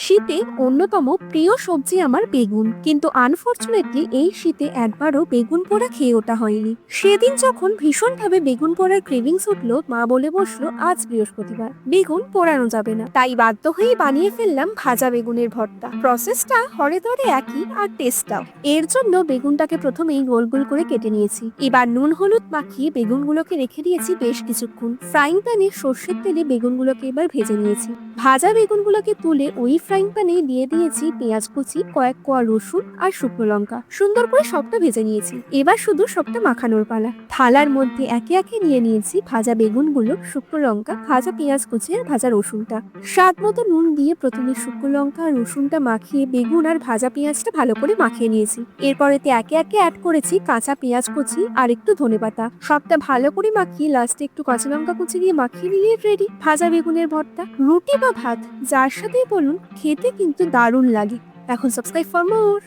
শীতে অন্যতম প্রিয় সবজি আমার বেগুন, কিন্তু আনফরচুনেটলি এই শীতে একবারও বেগুন পোড়া খেয়ে ওঠা হয়নি। সেদিন যখন ভীষণভাবে বেগুন পোড়ার ক্রেভিংস উঠলো, মা বলে বসলো আজ বৃহস্পতিবার, বেগুন পোড়ানো যাবে না। তাই বাধ্য হয়েই বানিয়ে ফেললাম ভাজা বেগুনের ভর্তা। প্রসেসটা হরে ধরে একই, আর টেস্টটাও। এর জন্য বেগুনটাকে প্রথমেই গোল গোল করে কেটে নিয়েছি। এবার নুন হলুদ মাখিয়ে বেগুনগুলোকে রেখে দিয়েছি বেশ কিছুক্ষণ। ফ্রাইং প্যানে সর্ষের তেলে বেগুনগুলোকে এবার ভেজে নিয়েছি। ভাজা বেগুনগুলোকে তুলে ওই ফ্রাইং প্যানে দিয়ে দিয়েছি পেঁয়াজ কুচি, কয়েক কোয়া রসুন আর শুকনো লঙ্কা। সুন্দর করে সবটা ভেজে নিয়েছি। এবার শুধু সবটা মাখানোর পালা। থালার মধ্যে একে একে নিয়ে নিয়েছি ভাজা বেগুনগুলো, শুকনো লঙ্কা, ভাজা পেঁয়াজ কুচি আর ভাজা রসুনটা। স্বাদ মতো নুন দিয়ে প্রথমে শুকনো লঙ্কা আর রসুনটা মাখিয়ে বেগুন আর ভাজা পেঁয়াজটা ভালো করে মাখিয়ে নিয়েছি। এরপর এতে একে একে অ্যাড করেছি কাঁচা পেঁয়াজ কুচি আর একটু ধনেপাতা। সবটা ভালো করে মাখিয়ে লাস্টে একটু কাঁচা লঙ্কা কুচি দিয়ে মাখিয়ে নিয়ে রেডি ভাজা বেগুনের ভর্তা। রুটি বা ভাত যার সাথেই বলুন, খেতে কিন্তু দারুণ লাগে। এখন সাবস্ক্রাইব ফর মোর।